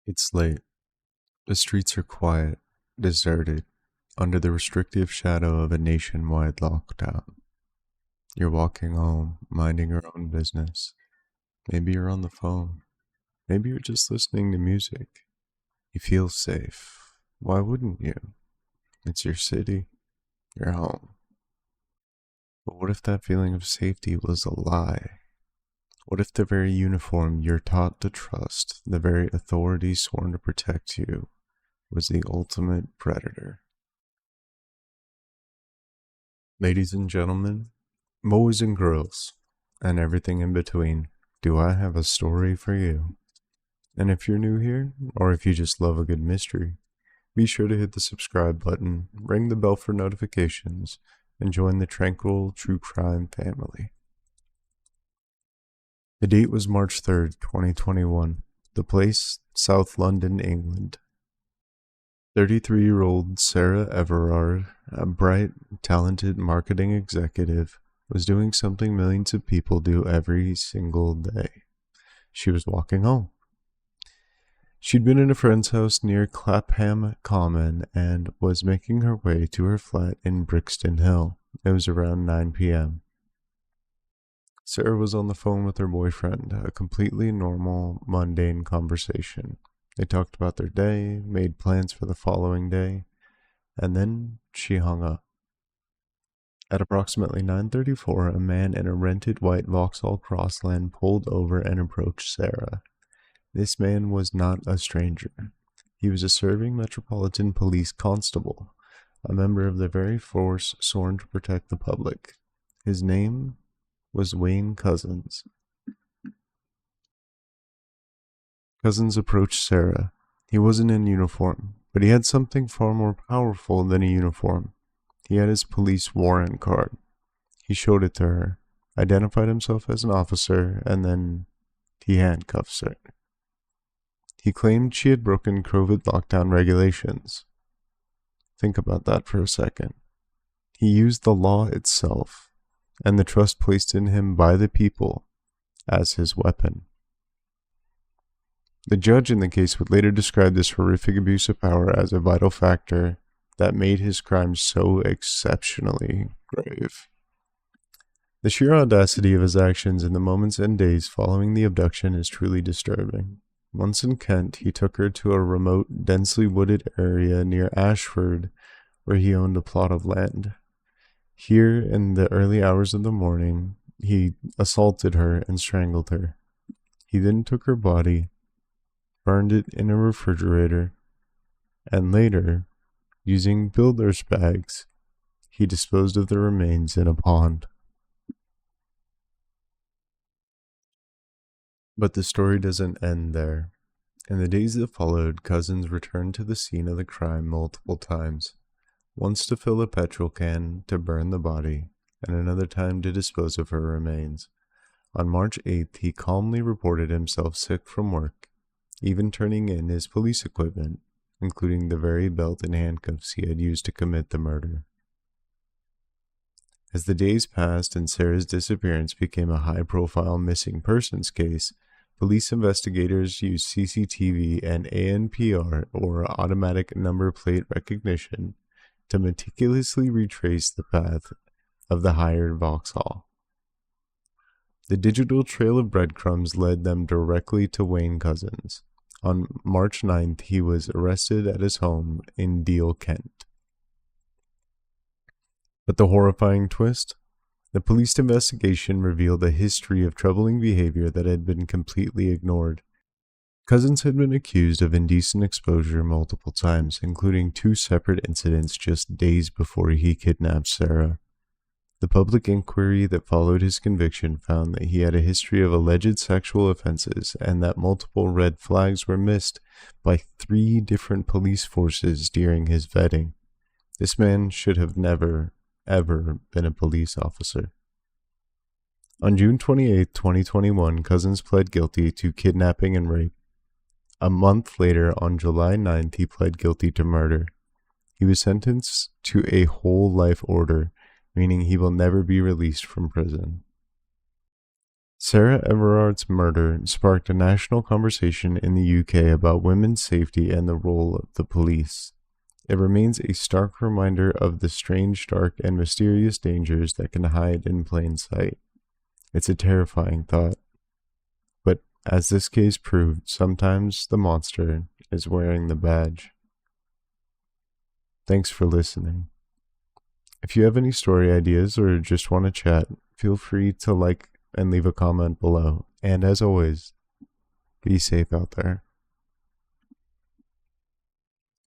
It's late. The streets are quiet, deserted, under the restrictive shadow of a nationwide lockdown. You're walking home, minding your own business. Maybe you're on the phone. Maybe you're just listening to music. You feel safe. Why wouldn't you? It's your city, your home. But what if that feeling of safety was a lie? What if the very uniform you're taught to trust, the very authority sworn to protect you, was the ultimate predator? Ladies and gentlemen, boys and girls, and everything in between, do I have a story for you? And if you're new here, or if you just love a good mystery, be sure to hit the subscribe button, ring the bell for notifications, and join the Tranquil True Crime family. The date was March 3rd, 2021. The place, South London, England. 33-year-old Sarah Everard, a bright, talented marketing executive, was doing something millions of people do every single day. She was walking home. She'd been in a friend's house near Clapham Common and was making her way to her flat in Brixton Hill. It was around 9 p.m. Sarah was on the phone with her boyfriend, a completely normal, mundane conversation. They talked about their day, made plans for the following day, and then she hung up. At approximately 9:34, a man in a rented white Vauxhall Crossland pulled over and approached Sarah. This man was not a stranger. He was a serving Metropolitan Police constable, a member of the very force sworn to protect the public. His name was Wayne Couzens. Couzens approached Sarah. He wasn't in uniform, but he had something far more powerful than a uniform. He had his police warrant card. He showed it to her, identified himself as an officer, and then he handcuffs her. He claimed she had broken COVID lockdown regulations. Think about that for a second. He used the law itself, and the trust placed in him by the people, as his weapon. The judge in the case would later describe this horrific abuse of power as a vital factor that made his crime so exceptionally grave. The sheer audacity of his actions in the moments and days following the abduction is truly disturbing. Once in Kent, he took her to a remote, densely wooded area near Ashford, where he owned a plot of land. Here, in the early hours of the morning, he assaulted her and strangled her. He then took her body, burned it in a refrigerator, and later, using builder's bags, he disposed of the remains in a pond. But the story doesn't end there. In the days that followed, Couzens returned to the scene of the crime multiple times. Once to fill a petrol can to burn the body, and another time to dispose of her remains. On March 8th, he calmly reported himself sick from work, even turning in his police equipment, including the very belt and handcuffs he had used to commit the murder. As the days passed and Sarah's disappearance became a high-profile missing persons case, police investigators used CCTV and ANPR, or automatic number plate recognition, to meticulously retrace the path of the hired Vauxhall. The digital trail of breadcrumbs led them directly to Wayne Couzens. On March 9th, he was arrested at his home in Deal, Kent. But the horrifying twist? The police investigation revealed a history of troubling behavior that had been completely ignored. Couzens had been accused of indecent exposure multiple times, including 2 separate incidents just days before he kidnapped Sarah. The public inquiry that followed his conviction found that he had a history of alleged sexual offenses and that multiple red flags were missed by 3 different police forces during his vetting. This man should have never, ever been a police officer. On June 28, 2021, Couzens pled guilty to kidnapping and rape. A month later, on July 9th, he pled guilty to murder. He was sentenced to a whole life order, meaning he will never be released from prison. Sarah Everard's murder sparked a national conversation in the UK about women's safety and the role of the police. It remains a stark reminder of the strange, dark, and mysterious dangers that can hide in plain sight. It's a terrifying thought. But as this case proved, sometimes the monster is wearing the badge. Thanks for listening. If you have any story ideas or just want to chat, feel free to like and leave a comment below. And as always, be safe out there.